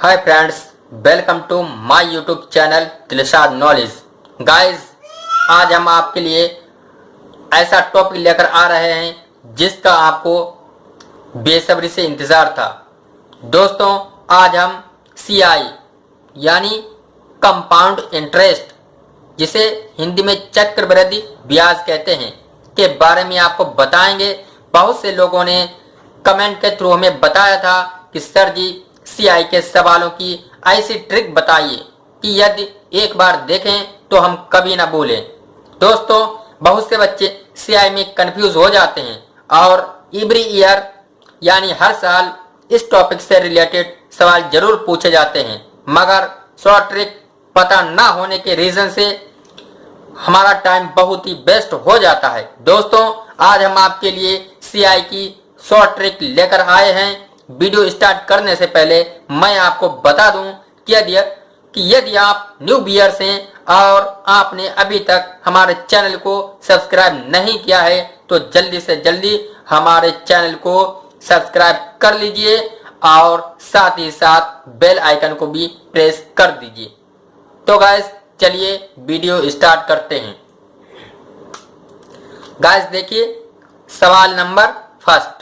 Hi friends, welcome to my YouTube channel Dilshad knowledge. Guys, आज हम आपके लिए ऐसा टॉपिक लेकर आ रहे हैं जिसका आपको बेसब्री से इंतज़ार था। दोस्तों, आज हम सीआई यानी कंपाउंड इंटरेस्ट, जिसे हिंदी में चक्रवृद्धि ब्याज कहते हैं, के बारे में आपको बताएंगे। बहुत से लोगों ने कमेंट के थ्रू हमें बताया था कि सर जी, सीआई के सवालों की ऐसी ट्रिक बताइए कि यदि एक बार देखें तो हम कभी ना भूलें। दोस्तों, बहुत से बच्चे सीआई में कंफ्यूज हो जाते हैं और एवरी ईयर यानी हर साल इस टॉपिक से रिलेटेड सवाल जरूर पूछे जाते हैं, मगर शॉर्ट ट्रिक पता ना होने के रीजन से हमारा टाइम बहुत ही वेस्ट हो जाता है। दोस्तों, आज हम आपके लिए सीआई की शॉर्ट ट्रिक लेकर आए हैं। वीडियो स्टार्ट करने से पहले मैं आपको बता दूं कि यदि आप न्यू व्यूअर्स हैं और आपने अभी तक हमारे चैनल को सब्सक्राइब नहीं किया है तो जल्दी से जल्दी हमारे चैनल को सब्सक्राइब कर लीजिए और साथ ही साथ बेल आइकन को भी प्रेस कर दीजिए। तो गाइस, चलिए वीडियो स्टार्ट करते हैं। गाइस देखिए, सवाल नंबर फर्स्ट।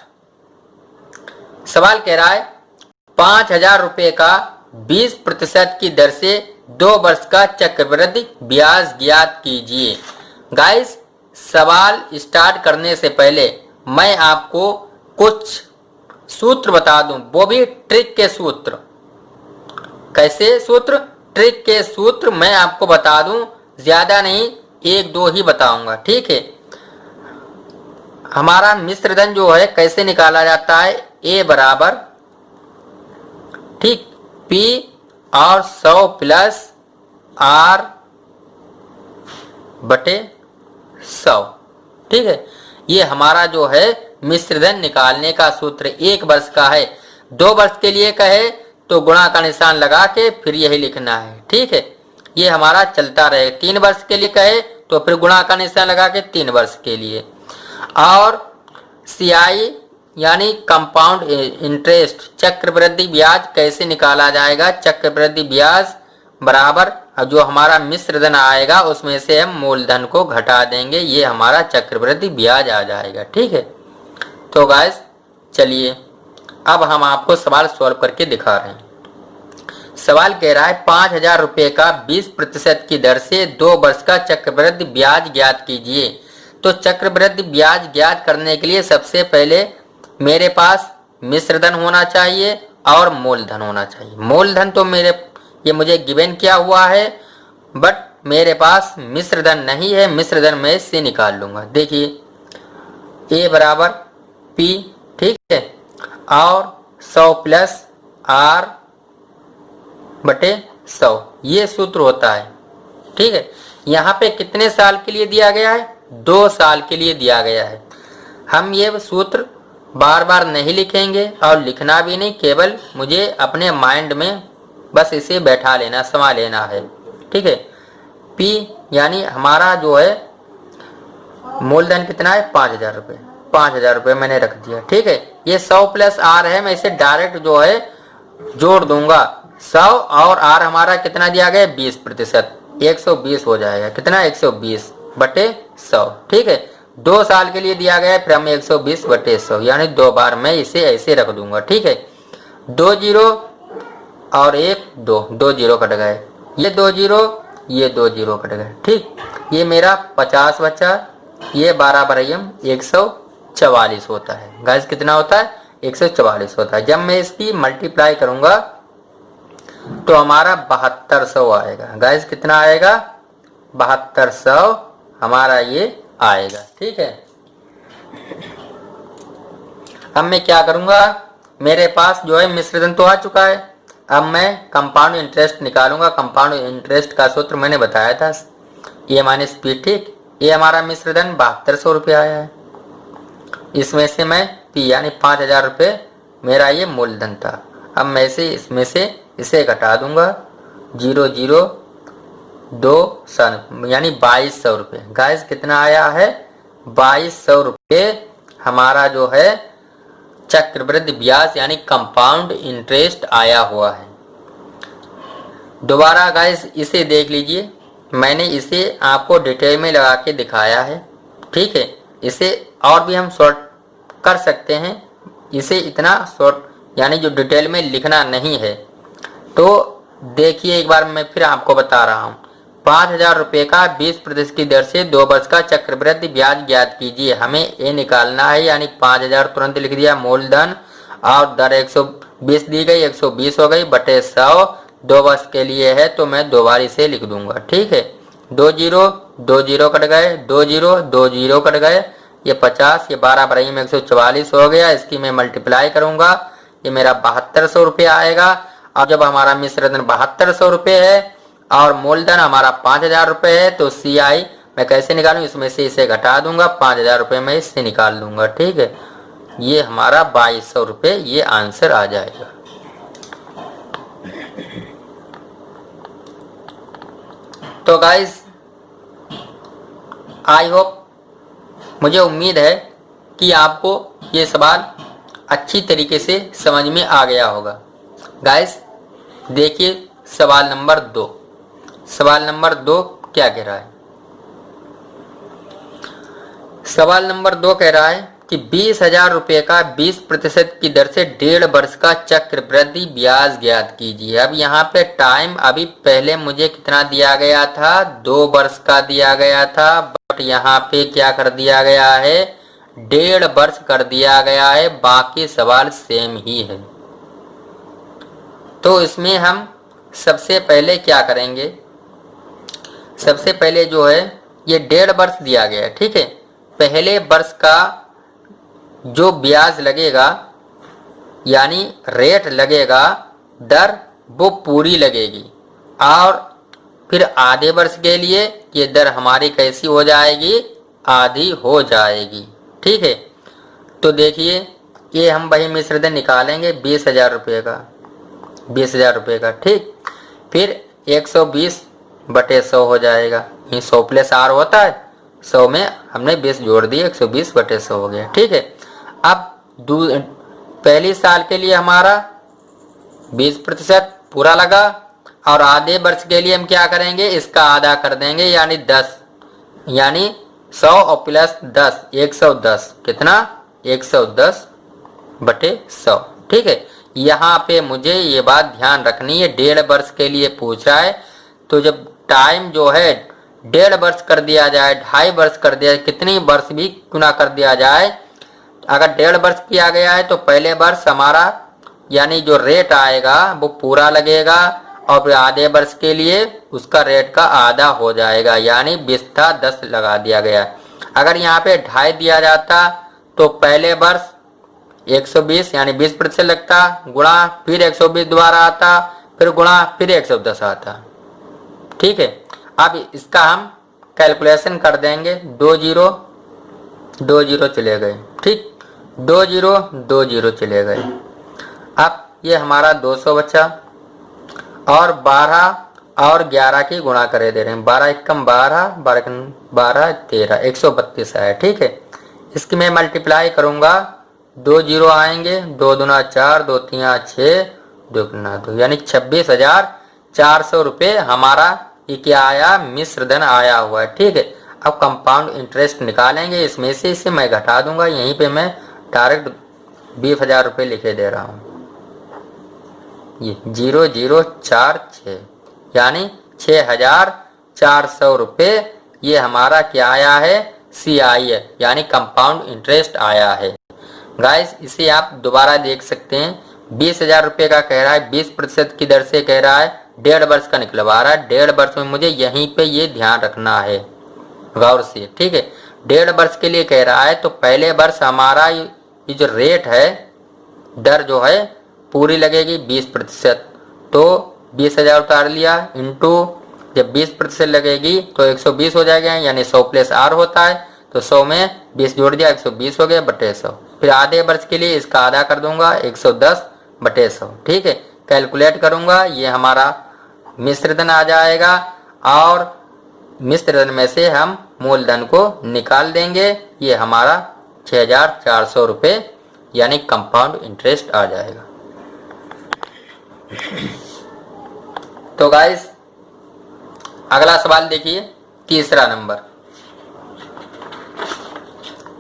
सवाल कह रहा है 5,000 रुपए का 20% की दर से 2 वर्ष का चक्रवृद्धि ब्याज ज्ञात कीजिए। गाइस, सवाल स्टार्ट करने से पहले मैं आपको कुछ सूत्र बता दूं, वो भी ट्रिक के सूत्र। कैसे सूत्र? ट्रिक के सूत्र मैं आपको बता दूं, ज्यादा नहीं, 1-2 ही बताऊंगा, ठीक है। हमारा मिश्रधन जो है कैसे निकाला जाता है? ए बराबर, ठीक, पी और 100 प्लस आर बटे 100, ठीक है। ये हमारा जो है मिश्रधन निकालने का सूत्र 1 वर्ष का है। 2 वर्ष के लिए कहे तो गुणा का निशान लगा के फिर यही लिखना है, ठीक है। ये हमारा चलता रहे। 3 वर्ष के लिए कहे तो फिर गुणा का निशान लगा के 3 वर्ष के लिए। और सीआई यानी कंपाउंड इंटरेस्ट, चक्रवृद्धि ब्याज कैसे निकाला जाएगा? चक्रवृद्धि ब्याज बराबर जो हमारा मिश्रधन आएगा उसमें से हम मूलधन को घटा देंगे, ये हमारा चक्रवृद्धि ब्याज आ जाएगा, ठीक है। तो गाइस, चलिए अब हम आपको सवाल सॉल्व करके दिखा रहे हैं। सवाल कह रहा है 5,000 रुपए का 20% की दर से 2 वर्ष का चक्रवृद्धि ब्याज ज्ञात कीजिए। तो चक्रवृद्धि ब्याज ज्ञात करने के लिए सबसे पहले मेरे पास मिश्रधन होना चाहिए और मूलधन होना चाहिए। मूलधन तो ये मुझे गिवन किया हुआ है, बट मेरे पास मिश्रधन नहीं है। मिश्रधन मैं इससे निकाल लूंगा। देखिए, ए बराबर पी, ठीक है, और 100 प्लस आर बटे 100, ये सूत्र होता है, ठीक है। यहाँ पे कितने साल के लिए दिया गया है? 2 साल के लिए दिया गया है। हम ये सूत्र बार बार नहीं लिखेंगे और लिखना भी नहीं, केवल मुझे अपने माइंड में बस इसे बैठा लेना, समा लेना है, ठीक है। P यानी हमारा जो है मूलधन कितना है? 5,000 रुपये। 5,000 रुपये मैंने रख दिया, ठीक है। ये 100 प्लस आर है, मैं इसे डायरेक्ट जो है जोड़ दूंगा। 100 और आर हमारा कितना दिया गया? 20%, 120 हो जाएगा। कितना? 120 बटे 100, ठीक है। 2 साल के लिए दिया गया है, फिर हम 120 बटे 100 यानी 2 बार मैं इसे ऐसे रख दूंगा, ठीक है। 2 जीरो और 1 2, 2 जीरो कट गए, ये 2 जीरो, ये 2 जीरो कट गए, ठीक। ये मेरा 50 बचा, ये 12 बरयम 144 होता है। गाइस, कितना होता है? 144 होता है। जब मैं इसकी मल्टीप्लाई करूंगा तो हमारा 7200 आएगा। गाइस, कितना आएगा? 7200 हमारा ये आएगा, ठीक है। अब मैं क्या करूंगा? मेरे पास जो है मिश्रधन तो आ चुका है, अब मैं कंपाउंड इंटरेस्ट निकालूंगा। कंपाउंड इंटरेस्ट का सूत्र मैंने बताया था, ए माइनस पी, ठीक। ये हमारा मिश्रधन 7200 रुपये आया है। इसमें से मैं पी यानी 5,000 रुपये मेरा ये मूलधन था। अब मैं इसमें से इसे घटा दूंगा, 0 0 2 सन यानी 2200 रुपये। गाइस, कितना आया है? 2200 रुपये हमारा जो है चक्रवृद्धि ब्याज यानी कंपाउंड इंटरेस्ट आया हुआ है। दोबारा गाइस इसे देख लीजिए, मैंने इसे आपको डिटेल में लगा के दिखाया है, ठीक है। इसे और भी हम शॉर्ट कर सकते हैं, इसे इतना शॉर्ट यानी जो डिटेल में लिखना नहीं है। तो देखिए एक बार मैं फिर आपको बता रहा हूँ। 5,000 रुपये का 20% की दर से 2 वर्ष का चक्रवृद्धि ब्याज ज्ञात कीजिए। हमें ये निकालना है, यानी 5,000 तुरंत लिख दिया मूलधन, और दर 120 दी गई, 120 हो गई बटे 100, 2 वर्ष के लिए है तो मैं दो बार इसे लिख दूंगा, ठीक है। 2 जीरो 2 जीरो कट गए, 2 जीरो 2 जीरो कट गए, ये 50, ये 12 बराई में 144 हो गया। इसकी मैं मल्टीप्लाई करूंगा, ये मेरा 7200 रुपये आएगा। और जब हमारा मिश्र धन 7200 रुपये है और मूलधन हमारा 5,000 रुपये है, तो CI मैं कैसे निकालूं, इसमें से इसे घटा दूंगा, 5,000 रुपये मैं इससे निकाल दूंगा, ठीक है। ये हमारा 2200 रुपये ये आंसर आ जाएगा। तो गाइस आई होप, मुझे उम्मीद है कि आपको ये सवाल अच्छी तरीके से समझ में आ गया होगा। गाइस देखिए सवाल नंबर 2, सवाल नंबर 2 क्या कह रहा है। सवाल नंबर 2 कह रहा है कि 20,000 रुपये का 20% की दर से 1.5 वर्ष का चक्रवृद्धि ब्याज ज्ञात कीजिए। अब यहाँ पे टाइम अभी पहले मुझे कितना दिया गया था, 2 वर्ष का दिया गया था, बट यहाँ पे क्या कर दिया गया है, 1.5 वर्ष कर दिया गया है। बाकी सवाल सेम ही है। तो इसमें हम सबसे पहले क्या करेंगे, सबसे पहले जो है ये 1.5 वर्ष दिया गया है, ठीक है। पहले वर्ष का जो ब्याज लगेगा यानी रेट लगेगा, दर वो पूरी लगेगी, और फिर आधे वर्ष के लिए ये दर हमारी कैसी हो जाएगी, आधी हो जाएगी, ठीक है। तो देखिए ये हम वही मिश्र धन निकालेंगे 20,000 रुपये का, 20,000 रुपये का, ठीक। फिर 120 बटे 100 हो जाएगा, ये 100 प्लस R होता है, 100 में हमने 20 जोड़ दिए, 120 बटे 100 हो गया, ठीक है। अब पहली साल के लिए हमारा 20% पूरा लगा, और आधे वर्ष के लिए हम क्या करेंगे, इसका आधा कर देंगे, यानी 10, यानी 100 और प्लस 10 110, कितना 110 बटे 100, ठीक है। यहाँ पे मुझे ये बात ध्यान रखनी है, 1.5 वर्ष के लिए पूछ रहा है, तो जब टाइम जो है 1.5 वर्ष कर दिया जाए, 2.5 वर्ष कर दिया जाए, कितनी वर्ष भी क्यों ना कर दिया जाए, अगर 1.5 वर्ष किया गया है तो पहले वर्ष हमारा यानी जो रेट आएगा वो पूरा लगेगा, और फिर आधे वर्ष के लिए उसका रेट का आधा हो जाएगा, यानी 20 था 10 लगा दिया गया। अगर यहाँ पे 2.5 दिया जाता तो पहले वर्ष 120 यानी 20% लगता, गुणा फिर 120 दोबारा आता, फिर गुणा फिर 110 आता, ठीक है। अब इसका हम कैलकुलेशन कर देंगे, 2 जीरो 2 जीरो चले गए, ठीक, 2 जीरो 2 जीरो चले गए। अब ये हमारा 200 बचा, और 12 और 11 की गुणा करे दे रहे हैं, 12 एकम 12, 12 13, 132 आया, ठीक है। इसकी मैं मल्टीप्लाई करूंगा, 2 जीरो आएंगे, 2 दूना 4, 2 तीन 6, 2 गुना 2, यानी 26,400 रुपये हमारा ये क्या आया, मिश्र धन आया हुआ है, ठीक है। अब कंपाउंड इंटरेस्ट निकालेंगे, इसमें से इसे मैं घटा दूंगा, यहीं पे मैं डायरेक्ट 20,000 रुपये लिखे दे रहा हूँ, ये 0046, यानी 6,400 रुपये ये हमारा क्या आया है, CI है, यानी कंपाउंड इंटरेस्ट आया है। गाइस इसे आप दोबारा देख सकते हैं, 20,000 रुपये का कह रहा है, 20% की दर से कह रहा है, 1.5 वर्ष का निकलवा रहा है। 1.5 वर्ष में मुझे यहीं पे ये ध्यान रखना है गौर से, ठीक है। 1.5 वर्ष के लिए कह रहा है, तो पहले वर्ष हमारा ये जो रेट है, दर जो है पूरी लगेगी 20%, तो 20,000 उतार लिया, इंटू जब 20% लगेगी तो 120 हो जाएगा, यानी 100 प्लस R होता है, तो 100 में 20 जोड़ दिया, 120 हो गया बटे 100। फिर आधे वर्ष के लिए इसका आधा कर दूंगा, 110 बटे 100, ठीक है। कैलकुलेट करूंगा, ये हमारा मिश्र धन आ जाएगा, और मिश्र धन में से हम मूलधन को निकाल देंगे, ये हमारा 6,400 रुपये यानी कंपाउंड इंटरेस्ट आ जाएगा। तो गाइस अगला सवाल देखिए, तीसरा नंबर,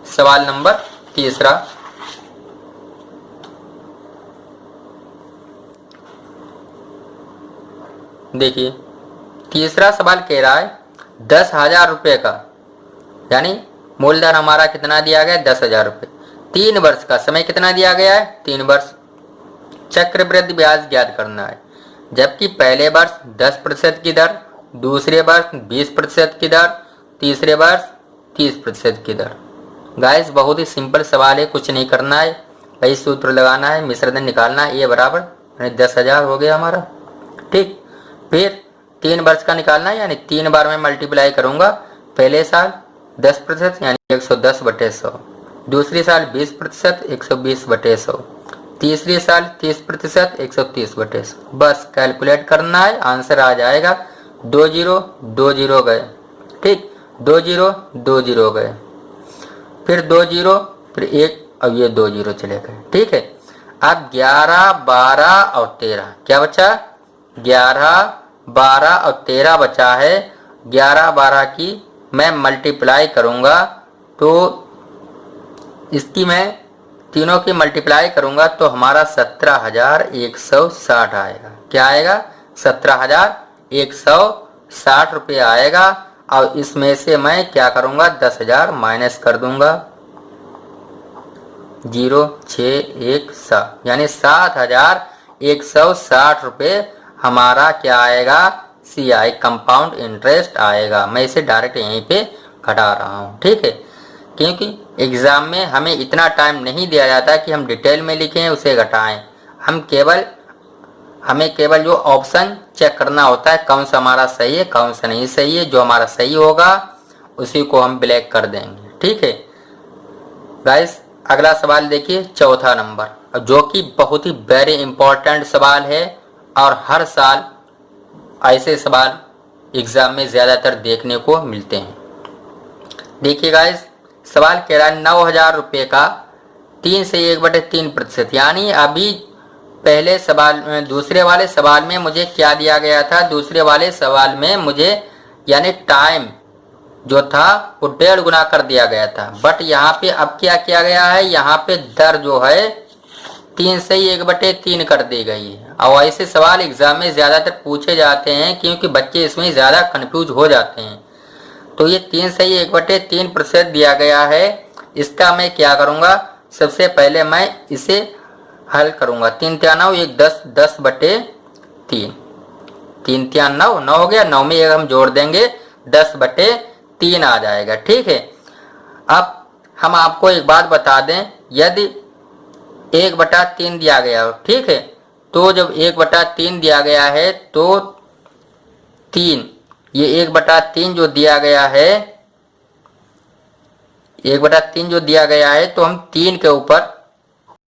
सवाल नंबर तीसरा। देखिए तीसरा सवाल कह रहा है 10,000 रुपये का, यानी मूलधन हमारा कितना दिया गया, 10,000 रुपये, 3 वर्ष का समय कितना दिया गया है, 3 वर्ष, चक्रवृद्धि ब्याज ज्ञात करना है। जबकि पहले वर्ष 10% की दर, दूसरे वर्ष 20% की दर, तीसरे वर्ष 30% की दर। गाइस बहुत ही सिंपल सवाल है, कुछ नहीं करना है, वही सूत्र लगाना है, मिश्रधन निकालना है, ये बराबर यानी 10,000 हो गया हमारा। ठीक, फिर 3 वर्ष का निकालना है, यानी 3 बार में मल्टीप्लाई करूंगा। पहले साल 10% यानी 110/100, दूसरी साल 20% 120/100, तीसरी साल 30% 130/100। बस कैलकुलेट करना है, आंसर आ जाएगा। 2 0 2 0 गए, ठीक, 2 0 2 0 गए, फिर 2 0, फिर 1, अब ये 2 0 चले गए। ठीक है, अब 11 12 और 13 क्या बचा, 11 12 और 13 बचा है। 11 12 की मैं मल्टीप्लाई करूंगा, तो इसकी मैं तीनों की मल्टीप्लाई करूंगा तो हमारा 17,160 आएगा। क्या आएगा, 17,160 रुपये आएगा। और इसमें से मैं क्या करूंगा, 10,000 माइनस कर दूंगा, 0,617 यानी 7,160 रुपये हमारा क्या आएगा, CI कंपाउंड इंटरेस्ट आएगा। मैं इसे डायरेक्ट यहीं पे घटा रहा हूँ। ठीक है, क्योंकि एग्जाम में हमें इतना टाइम नहीं दिया जाता कि हम डिटेल में लिखें उसे घटाएं। हमें केवल जो ऑप्शन चेक करना होता है, कौन सा हमारा सही है कौन सा नहीं सही है। जो हमारा सही होगा उसी को हम ब्लैक कर देंगे। ठीक है गाइस, अगला सवाल देखिए, चौथा नंबर, जो कि बहुत ही वेरी इंपॉर्टेंट सवाल है और हर साल ऐसे सवाल एग्जाम में ज़्यादातर देखने को मिलते हैं। देखिए गाइस, सवाल कह रहा है 9,000 रुपये का 3 से 1/3%, यानी अभी पहले सवाल में, दूसरे वाले सवाल में मुझे क्या दिया गया था, दूसरे वाले सवाल में मुझे यानी टाइम जो था वो 1.5 गुना कर दिया गया था। बट यहाँ पे अब क्या किया गया है, यहाँ पे दर जो है 3 से 1/3 कर दी गई है। और ऐसे सवाल एग्जाम में ज़्यादातर पूछे जाते हैं क्योंकि बच्चे इसमें ज़्यादा कन्फ्यूज हो जाते हैं। तो ये 3 से 1/3% दिया गया है। इसका मैं क्या करूँगा, सबसे पहले मैं इसे हल करूँगा। 3 3 9 1 10 10/3, 3 3 9 9 हो गया, 9 में एक हम जोड़ देंगे 10/3 आ जाएगा। ठीक है, अब हम आपको एक बात बता दें, यदि 1/3 दिया गया हो, ठीक है, तो जब 1/3 दिया गया है तो 3, ये 1/3 जो दिया गया है, 1/3 जो दिया गया है, तो हम 3 के ऊपर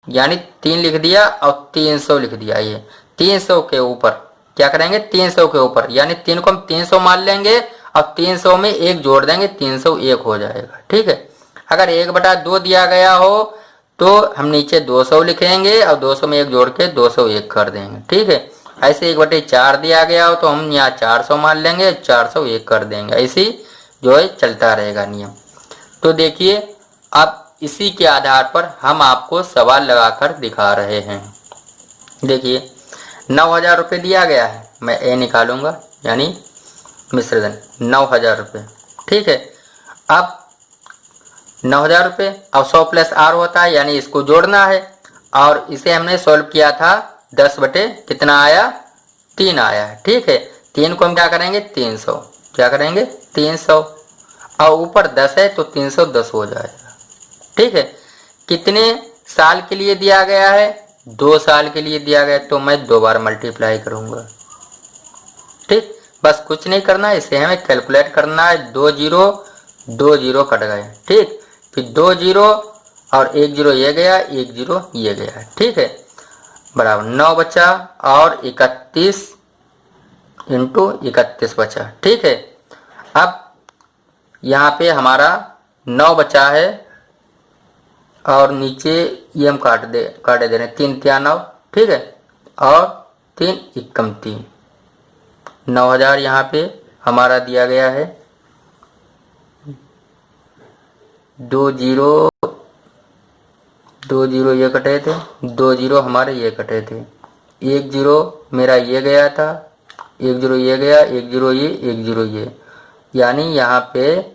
यानी 3 लिख दिया और 300 लिख दिया। ये 300 के ऊपर क्या करेंगे, 300 के ऊपर यानी 3 को हम 300 मान लेंगे और 300 में 1 जोड़ देंगे, 301 हो जाएगा। ठीक है, अगर 1/2 दिया गया हो तो हम नीचे 200 लिखेंगे और 200 में 1 जोड़ के 201 कर देंगे। ठीक है, ऐसे 1/4 दिया गया हो तो हम यहाँ 400 मान लेंगे, 401 कर देंगे। ऐसी जो है चलता रहेगा नियम। तो देखिए, अब इसी के आधार पर हम आपको सवाल लगाकर दिखा रहे हैं। देखिए 9,000 रुपये दिया गया है, मैं ए निकालूंगा यानी मिश्रधन 9,000 रुपये। ठीक है, अब 9,000 रुपये और 100 + R होता है यानी इसको जोड़ना है। और इसे हमने सॉल्व किया था 10/ कितना आया, 3 आया है। ठीक है, 3 को हम क्या करेंगे, 300, क्या करेंगे 300, और ऊपर 10 है तो 310 हो जाएगा। ठीक है, कितने साल के लिए दिया गया है, 2 साल के लिए दिया गया, तो मैं 2 बार मल्टीप्लाई करूंगा। ठीक, बस कुछ नहीं करना है, इसे हमें कैलकुलेट करना है। 2 0 2 0 कट गए। ठीक, फिर 2 0 और 1 0 ये गया, 1 0 ये गया। ठीक है, बराबर 9 बचा और 31 × 31 बचा। ठीक है, अब यहाँ पे हमारा 9 बचा है और नीचे ये हम काट दे रहे हैं, 3 3 9। ठीक है, और 3 1 3, 9000 यहाँ पे हमारा दिया गया है। 2 जीरो ये कटे थे, 2 जीरो हमारे ये कटे थे, 1 जीरो मेरा ये गया था, 1 जीरो ये गया, 1 जीरो ये, 1 जीरो ये, यानी यहाँ पे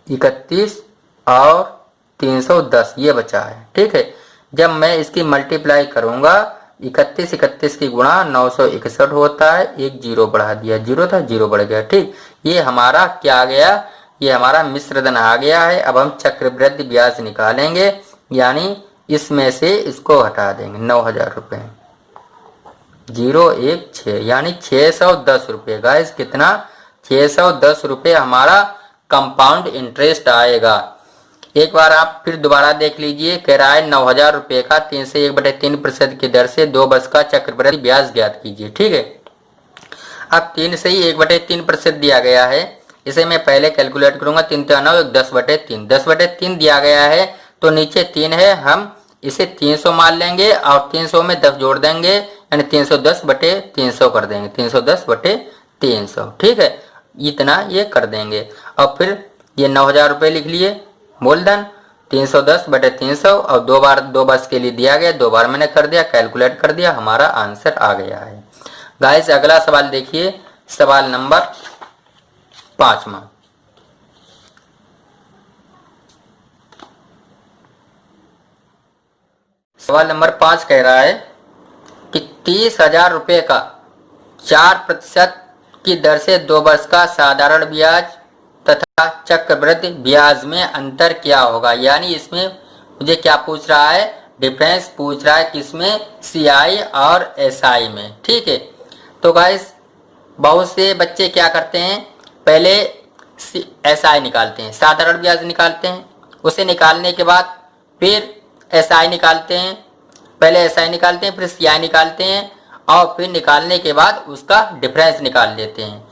31 और 310 ये बचा है। ठीक है, जब मैं इसकी मल्टीप्लाई करूंगा 31 की गुणा 961 होता है, एक जीरो बढ़ा दिया, जीरो था जीरो बढ़ गया। ठीक, ये हमारा क्या आ गया, ये हमारा मिश्र धन आ गया है। अब हम चक्रवृद्धि ब्याज निकालेंगे, यानी इसमें से इसको हटा देंगे 9000 रुपये, 016 यानी 610 रुपये। गाइस कितना, 610 रुपये हमारा कंपाउंड इंटरेस्ट आएगा। एक बार आप फिर दोबारा देख लीजिए, कह रहा है 9000 रुपये का 3 से 1/3% की दर से 2 वर्ष का चक्रवृद्धि ब्याज ज्ञात कीजिए। ठीक है, अब 3 से ही 1/3% दिया गया है, इसे मैं पहले कैलकुलेट करूंगा। 3 तो 9, 10/3, 10/3 दिया गया है तो नीचे 3 है, हम इसे 300 मान लेंगे और 300 में 10 जोड़ देंगे, यानी 310/300 कर देंगे, 310/300। ठीक है, इतना ये कर देंगे। और फिर ये 9000 रुपये लिख लिए मूलधन, 310/300 और 2 बार 2 वर्ष के लिए दिया गया, 2 बार मैंने कर दिया, कैलकुलेट कर दिया, हमारा आंसर आ गया है। गाइस अगला सवाल देखिए, सवाल नंबर 5वां। सवाल नंबर 5 कह रहा है कि 30,000 रुपये का 4% की दर से 2 वर्ष का साधारण ब्याज तथा चक्रवृद्धि ब्याज में अंतर क्या होगा। यानी इसमें मुझे क्या पूछ रहा है, डिफरेंस पूछ रहा है, किसमें, सीआई और एसआई में। ठीक है, तो गाइस बहुत से बच्चे क्या करते हैं, पहले एसआई निकालते हैं, साधारण ब्याज निकालते हैं, उसे निकालने के बाद फिर एसआई निकालते हैं, पहले एसआई निकालते हैं फिर सीआई निकालते हैं और फिर निकालने के बाद उसका डिफरेंस निकाल लेते हैं।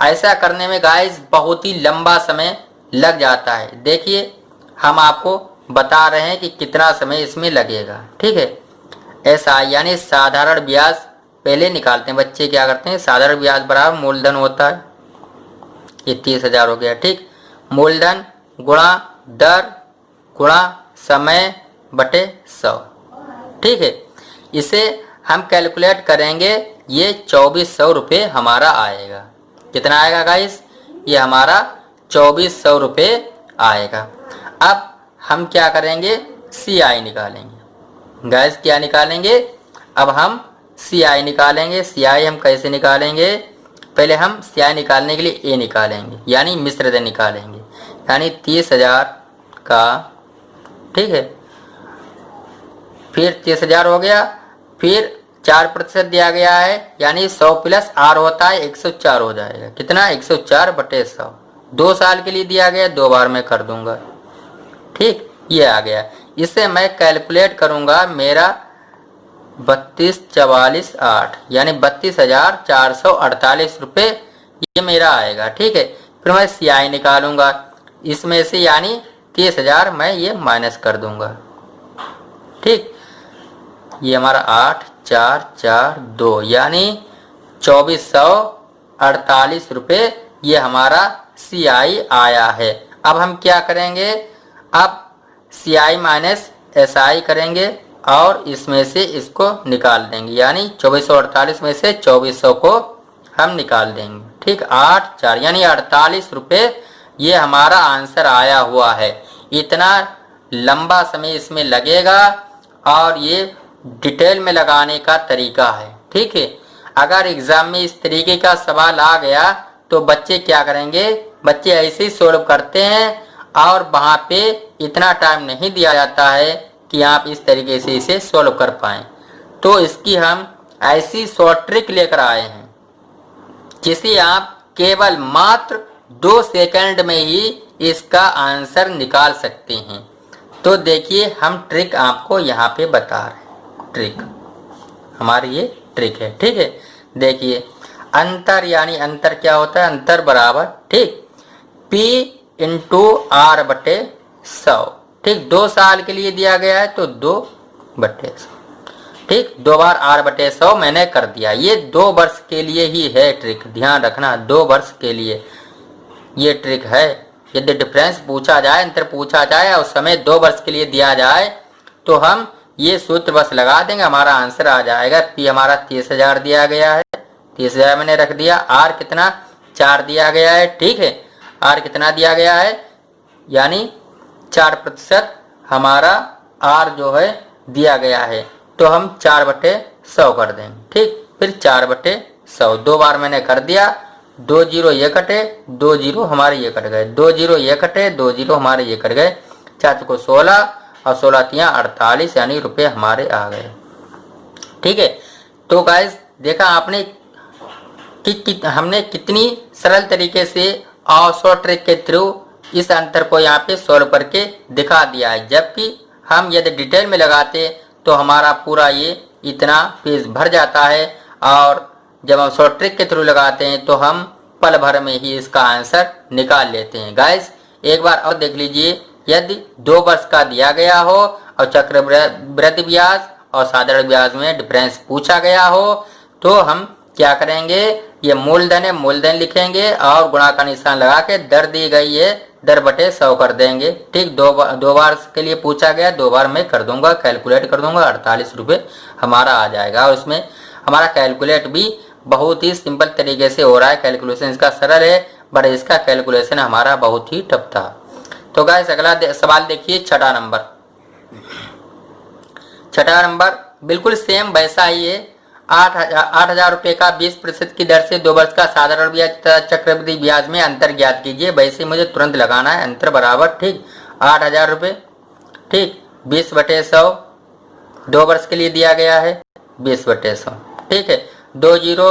ऐसा करने में गाइस बहुत ही लंबा समय लग जाता है। देखिए हम आपको बता रहे हैं कि कितना समय इसमें लगेगा। ठीक है, एसआई यानी साधारण ब्याज पहले निकालते हैं। बच्चे क्या करते हैं, साधारण ब्याज बराबर मूलधन होता है, ये 30,000 हो गया। ठीक, मूलधन गुणा दर गुणा समय बटे 100। ठीक है, इसे हम कैलकुलेट करेंगे, ये 2400 रुपये हमारा आएगा। कितना आएगा गाइस, ये हमारा 2400 रुपये आएगा। अब हम क्या करेंगे, सीआई निकालेंगे। गाइस क्या निकालेंगे, अब हम सीआई निकालेंगे। सीआई हम कैसे निकालेंगे, पहले हम सीआई निकालने के लिए ए निकालेंगे, यानी मिश्र धन निकालेंगे, यानी 30,000 का, ठीक है, फिर 30,000 हो गया, फिर 4% दिया गया है, यानी 100 प्लस आर होता है 104 हो जाएगा। कितना, 104/100। 2 साल के लिए दिया गया, 2 बार मैं कर दूंगा। ठीक, ये आ गया। इसे मैं कैलकुलेट करूंगा, मेरा 32,44,8 यानी 32,448 रुपये ये मेरा आएगा। ठीक है, फिर मैं सीआई निकालूंगा, इसमें से यानी 30,000 मैं ये माइनस कर दूंगा। ठीक, ये हमारा 8,442 यानी 2448 रुपये ये हमारा सीआई आया है। अब हम क्या करेंगे, अब सीआई माइनस एसआई करेंगे और इसमें से इसको निकाल देंगे, यानी 2448 में से 2400 को हम निकाल देंगे। ठीक, 8,4 यानी 48 रुपये ये हमारा आंसर आया हुआ है। इतना लंबा समय इसमें लगेगा और ये डिटेल में लगाने का तरीका है। ठीक है, अगर एग्जाम में इस तरीके का सवाल आ गया तो बच्चे क्या करेंगे, बच्चे ऐसे ही सॉल्व करते हैं और वहाँ पे इतना टाइम नहीं दिया जाता है कि आप इस तरीके से इसे सॉल्व कर पाएँ। तो इसकी हम ऐसी शॉर्ट ट्रिक लेकर आए हैं जिसे आप केवल मात्र 2 सेकंड में ही इसका आंसर निकाल सकते हैं। तो देखिए हम ट्रिक आपको यहाँ पे बता रहे हैं। ट्रिक हमारी ये ट्रिक है। ठीक है, देखिए अंतर, यानी अंतर क्या होता है, अंतर बराबर, ठीक, P इंटू R/100। ठीक, 2 साल के लिए दिया गया है तो 2/100। ठीक, 2 बार r/100 मैंने कर दिया। ये 2 वर्ष के लिए ही है ट्रिक, ध्यान रखना, 2 वर्ष के लिए ये ट्रिक है। यदि डिफरेंस पूछा जाए, अंतर पूछा जाए और समय 2 वर्ष के लिए दिया जाए तो हम ये सूत्र बस लगा देंगे, हमारा आंसर आ जाएगा। P हमारा 30,000 दिया गया है, 30,000 मैंने रख दिया। R कितना 4 दिया गया है, ठीक है। R कितना दिया गया है, यानी 4% हमारा R जो है दिया गया है, तो हम 4/100 कर देंगे, ठीक। फिर 4/100 2 बार मैंने कर दिया, 2 जीरो ये कटे, 2 जीरो हमारे ये कट गए, 2 जीरो ये कटे, 2 जीरो हमारे ये कट गए, 4 को 16 और 16 तियां 48, यानी रुपए हमारे आ गए, ठीक है। तो गाइस देखा आपने कि हमने कितनी सरल तरीके से और शॉर्ट ट्रिक के थ्रू इस अंतर को यहाँ पे सॉल्व करके दिखा दिया है। जबकि हम यदि डिटेल में लगाते तो हमारा पूरा ये इतना पेज भर जाता है, और जब हम शॉर्ट ट्रिक के थ्रू लगाते हैं तो हम पल भर में ही इसका आंसर निकाल लेते हैं। गाइस एक बार और देख लीजिए, यदि 2 वर्ष का दिया गया हो और चक्रवृद्धि ब्याज और साधारण ब्याज में डिफरेंस पूछा गया हो तो हम क्या करेंगे, ये मूलधन है, मूलधन लिखेंगे और गुणा का निशान लगा के दर दी गई है दर/100 कर देंगे, ठीक। 2 बार के लिए पूछा गया, 2 बार मैं कर दूंगा, कैलकुलेट कर दूंगा, 48 रुपये हमारा आ जाएगा। और उसमें हमारा कैलकुलेट भी बहुत ही सिंपल तरीके से हो रहा है, कैलकुलेशन इसका सरल है, बट इसका कैलकुलेशन हमारा बहुत ही टफ था। तो गाइस अगला सवाल देखिए, छठा नंबर बिल्कुल सेम वैसा ही है। 8,000 रुपये का 20% की दर से 2 वर्ष का साधारण ब्याज तथा चक्रवृद्धि ब्याज में अंतर ज्ञात कीजिए। वैसे मुझे तुरंत लगाना है, अंतर बराबर, ठीक। 8,000 रुपये, ठीक, 20/100 2 वर्ष के लिए दिया गया है, 20/100, ठीक है। 2 जीरो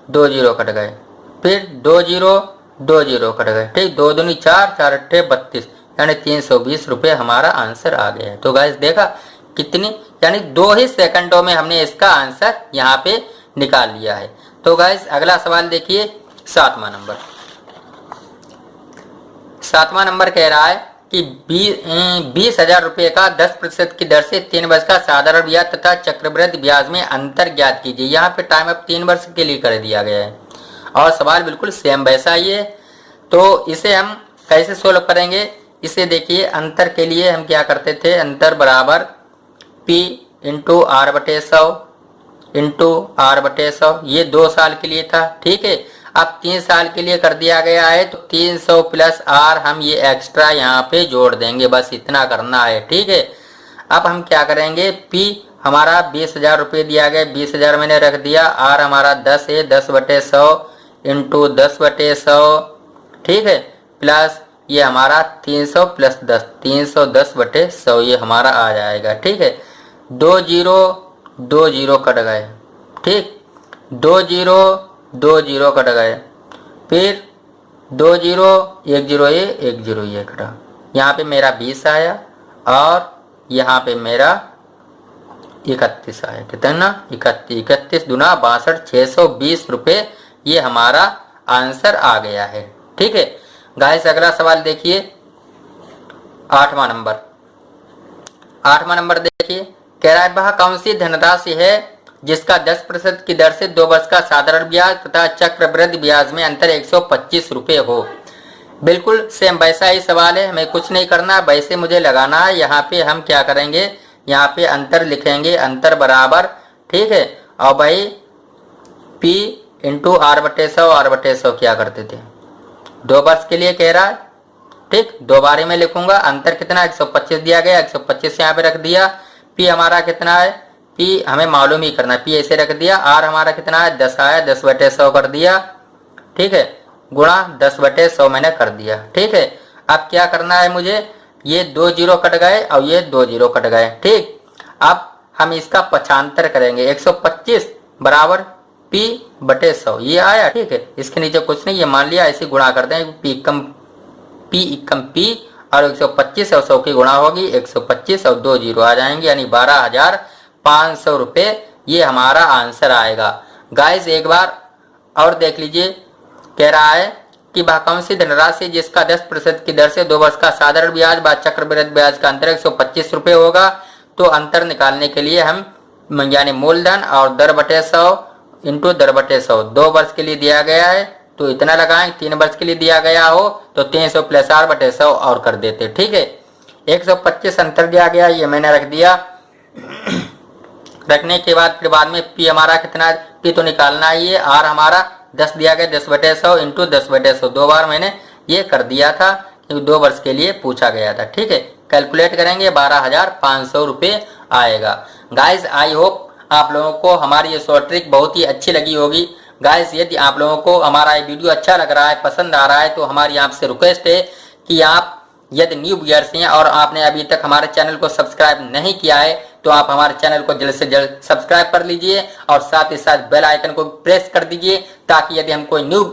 2 जीरो कट गए, फिर 2 जीरो 2 जीरो कट गए, ठीक। 2 दूनी 4, 4 अट्ठे 32, यानी 320 रुपये हमारा आंसर आ गया है। तो गाइस देखा कितनी, यानी 2 ही सेकंडों में हमने इसका आंसर यहाँ पे निकाल लिया है। तो गाइस अगला सवाल देखिए, 7वां नंबर कह रहा है कि 20,000 रुपये का 10% की दर से 3 वर्ष का साधारण ब्याज तथा चक्रवृद्धि ब्याज में अंतर ज्ञात कीजिए। यहाँ पे टाइम अब 3 वर्ष के लिए कर दिया गया है और सवाल बिल्कुल सेम वैसा ही है। तो इसे हम कैसे सोल्व करेंगे, इसे देखिए। अंतर के लिए हम क्या करते थे, अंतर बराबर P into R/100 into R/100, ये 2 साल के लिए था, ठीक है। अब 3 साल के लिए कर दिया गया है, तो 300 प्लस R हम ये एक्स्ट्रा यहाँ पे जोड़ देंगे, बस इतना करना है, ठीक है। अब हम क्या करेंगे, P हमारा 20,000 रुपये दिया गया, 20,000 मैंने रख दिया, R हमारा 10 है, 10/100 इंटू 10/100, ठीक है, प्लस ये हमारा 300 प्लस 10, 310/100 ये हमारा आ जाएगा, ठीक है। 2 जीरो 2 जीरो कट गए, ठीक, 2 जीरो 2 जीरो कट गए, फिर 2 जीरो 1 जीरो ये 1 जीरो ये कटा, यहाँ पे मेरा 20 आया और यहाँ पे मेरा 31 आया, कितना 31, 31 दूना 62, 620 रुपये ये हमारा आंसर आ गया है, ठीक है। गाइस अगला सवाल देखिए, 8वां नंबर देखिए, कह रहा है वह कौन सी धनराशि है जिसका 10% की दर से 2 वर्ष का साधारण ब्याज तथा चक्रवृद्धि ब्याज में अंतर 125 रुपये हो। बिल्कुल सेम वैसा ही सवाल है, हमें कुछ नहीं करना, वैसे मुझे लगाना है। यहाँ पे हम क्या करेंगे, यहाँ पे अंतर लिखेंगे, अंतर बराबर, ठीक है। और भाई P इंटू R/100 क्या करते थे, 2 वर्ष के लिए कह रहा है, ठीक, 2 बारी में लिखूंगा। अंतर कितना 125 दिया गया, 125 यहाँ पे रख दिया। P हमारा कितना है, P हमें मालूम ही करना है, P ऐसे रख दिया। R हमारा कितना है 10 आया, 10/100 कर दिया, ठीक है, गुणा 10/100 मैंने कर दिया, ठीक है। अब क्या करना है मुझे, ये 2 जीरो कट गए और ये 2 जीरो कट गए, ठीक। अब हम इसका पक्षांतर करेंगे, 125 बराबर P/100 ये आया, ठीक है। इसके नीचे कुछ नहीं, ये मान लिया, ऐसे गुणा कर दें, P कम P और 125 और 100 की गुणा होगी, 125 और 2 जीरो आ जाएंगे, यानी 12,500 रुपये ये हमारा आंसर आएगा। गाइस एक बार और देख लीजिए, कह रहा है कि वह कौन सी धनराशि जिसका 10% की दर से 2 वर्ष का साधारण ब्याज व चक्रवृद्धि ब्याज का अंतर 125 रुपये होगा। तो अंतर निकालने के लिए हम यानी मूलधन और दर बटे 100 इंटू दर बटे 100 2 वर्ष के लिए दिया गया है तो इतना लगाएं, 3 वर्ष के लिए दिया गया हो तो 300 प्लस आर बटे 100 और कर देते। ठीक है, 125 अंतर दिया गया, ये मैंने रख दिया। रखने के बाद फिर बाद में पी हमारा कितना, पी तो निकालना है, ये आर हमारा 10 दिया गया, 10 बटे 100 इंटू 10 बटे 100 2 बार मैंने ये कर दिया था क्योंकि 2 वर्ष के लिए पूछा गया था। ठीक है, कैलकुलेट करेंगे 12,500 रुपये आएगा। गाइज आई होप आप लोगों को हमारी ये शॉर्ट ट्रिक बहुत ही अच्छी लगी होगी। गाइज यदि आप लोगों को हमारा ये वीडियो अच्छा लग रहा है, पसंद आ रहा है, तो हमारी आपसे रिक्वेस्ट है कि आप यदि न्यू व्यूअर्स हैं और आपने अभी तक हमारे चैनल को सब्सक्राइब नहीं किया है तो आप हमारे चैनल को जल्द से जल्द सब्सक्राइब कर लीजिए और साथ ही साथ बेल आइकन को प्रेस कर दीजिए ताकि यदि हम कोई न्यू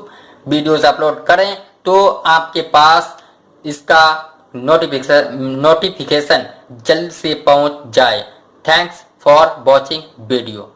वीडियोस अपलोड करें तो आपके पास इसका नोटिफिकेशन जल्द से पहुंच जाए। Thanks for watching video.